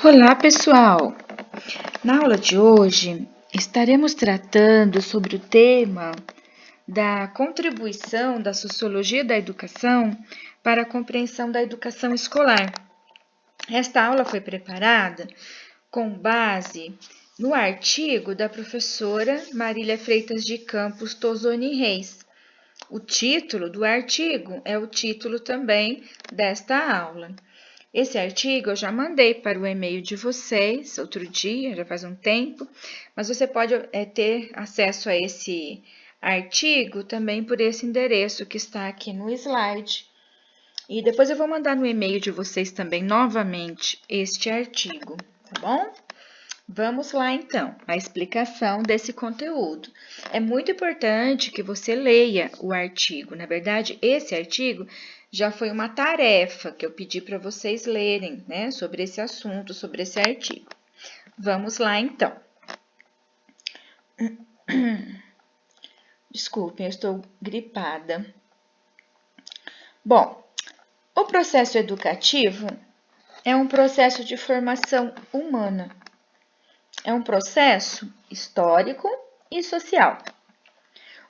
Olá, pessoal! Na aula de hoje, estaremos tratando sobre o tema da contribuição da sociologia da educação para a compreensão da educação escolar. Esta aula foi preparada com base no artigo da professora Marília Freitas de Campos Tosoni Reis. O título do artigo é o título também desta aula. Esse artigo eu já mandei para o e-mail de vocês outro dia, já faz um tempo, mas você pode ter acesso a esse artigo também por esse endereço que está aqui no slide. E depois eu vou mandar no e-mail de vocês também novamente este artigo, tá bom? Vamos lá então, a explicação desse conteúdo. É muito importante que você leia o artigo. Na verdade, esse artigo já foi uma tarefa que eu pedi para vocês lerem, né, sobre esse assunto, sobre esse artigo. Vamos lá então. Desculpem, eu estou gripada. Bom, o processo educativo é um processo de formação humana. É um processo histórico e social.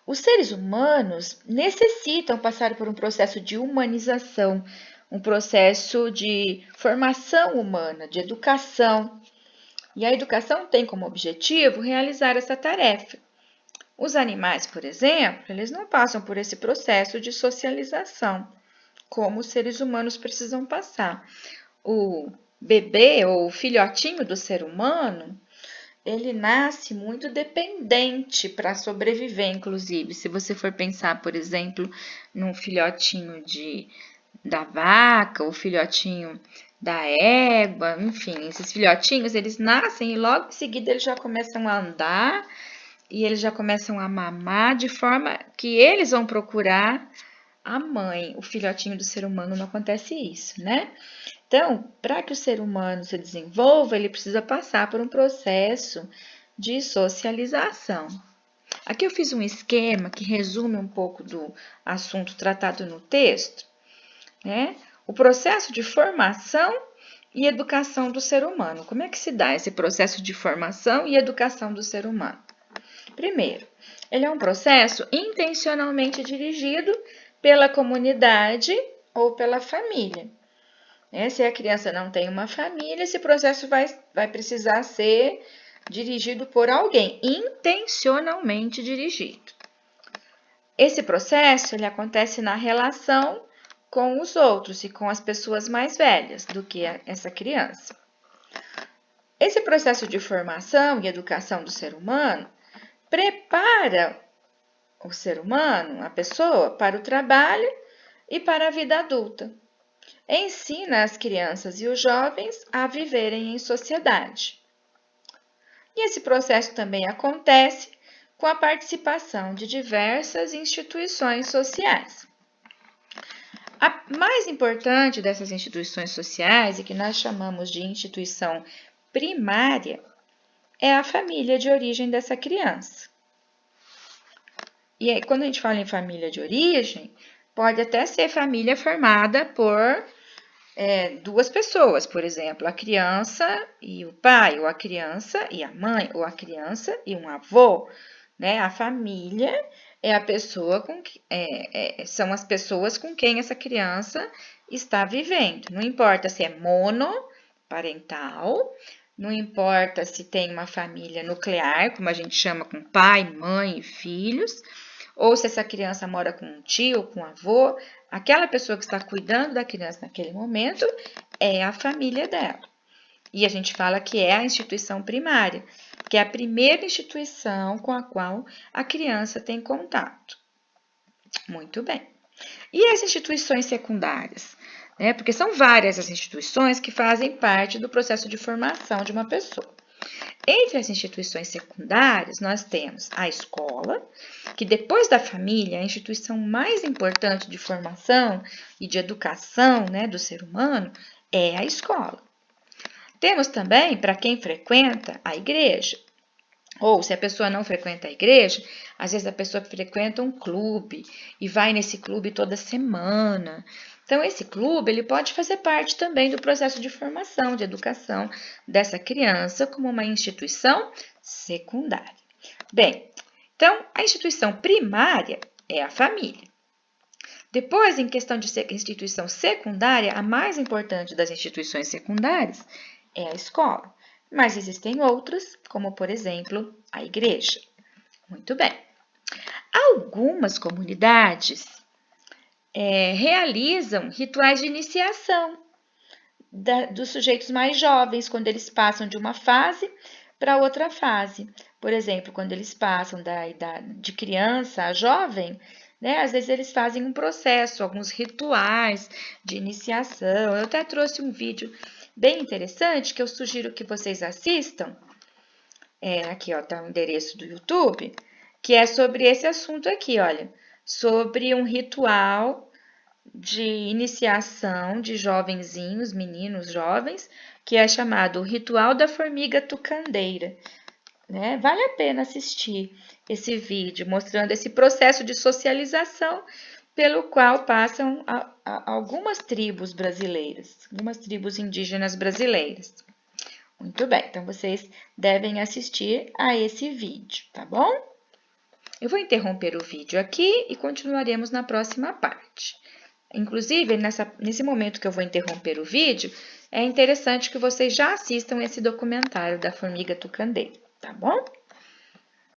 Os seres humanos necessitam passar por um processo de humanização, um processo de formação humana, de educação. E a educação tem como objetivo realizar essa tarefa. Os animais, por exemplo, eles não passam por esse processo de socialização, como os seres humanos precisam passar. O bebê ou o filhotinho do ser humano, ele nasce muito dependente para sobreviver, inclusive. Se você for pensar, por exemplo, num filhotinho da vaca, ou filhotinho da égua, enfim, esses filhotinhos, eles nascem e logo em seguida eles já começam a andar e eles já começam a mamar de forma que eles vão procurar a mãe. O filhotinho do ser humano não acontece isso, né? Então, para que o ser humano se desenvolva, ele precisa passar por um processo de socialização. Aqui eu fiz um esquema que resume um pouco do assunto tratado no texto, né? O processo de formação e educação do ser humano. Como é que se dá esse processo de formação e educação do ser humano? Primeiro, ele é um processo intencionalmente dirigido pela comunidade ou pela família. Se a criança não tem uma família, esse processo vai precisar ser dirigido por alguém, intencionalmente dirigido. Esse processo ele acontece na relação com os outros e com as pessoas mais velhas do que essa criança. Esse processo de formação e educação do ser humano prepara o ser humano, a pessoa, para o trabalho e para a vida adulta. Ensina as crianças e os jovens a viverem em sociedade. E esse processo também acontece com a participação de diversas instituições sociais. A mais importante dessas instituições sociais, e que nós chamamos de instituição primária, é a família de origem dessa criança. E aí, quando a gente fala em família de origem, pode até ser família formada por duas pessoas, por exemplo, a criança e o pai, ou a criança e a mãe, ou a criança e um avô, né? A família é a pessoa são as pessoas com quem essa criança está vivendo. Não importa se é monoparental, não importa se tem uma família nuclear, como a gente chama, com pai, mãe e filhos, ou se essa criança mora com um tio, com um avô, aquela pessoa que está cuidando da criança naquele momento é a família dela. E a gente fala que é a instituição primária, que é a primeira instituição com a qual a criança tem contato. Muito bem. E as instituições secundárias? Porque são várias as instituições que fazem parte do processo de formação de uma pessoa. Entre as instituições secundárias, nós temos a escola, que depois da família é a instituição mais importante de formação e de educação, do ser humano, é a escola. Temos também, para quem frequenta, a igreja. Ou, se a pessoa não frequenta a igreja, às vezes a pessoa frequenta um clube e vai nesse clube toda semana. Então, esse clube ele pode fazer parte também do processo de formação, de educação dessa criança como uma instituição secundária. Bem, então, a instituição primária é a família. Depois, em questão de instituição secundária, a mais importante das instituições secundárias é a escola. Mas existem outras, como, por exemplo, a igreja. Muito bem. Algumas comunidades realizam rituais de iniciação dos sujeitos mais jovens, quando eles passam de uma fase para outra fase. Por exemplo, quando eles passam da idade de criança a jovem, né, às vezes eles fazem um processo, alguns rituais de iniciação. Eu até trouxe um vídeo bem interessante que eu sugiro que vocês assistam. Aqui está o endereço do YouTube, que é sobre esse assunto aqui, olha, sobre um ritual de iniciação de jovenzinhos, meninos jovens, que é chamado o Ritual da Formiga Tucandeira. Né? Vale a pena assistir esse vídeo mostrando esse processo de socialização pelo qual passam algumas tribos brasileiras, algumas tribos indígenas brasileiras. Muito bem, então vocês devem assistir a esse vídeo, tá bom? Eu vou interromper o vídeo aqui e continuaremos na próxima parte. Inclusive, nesse momento que eu vou interromper o vídeo, é interessante que vocês já assistam esse documentário da Formiga Tucandeira, tá bom?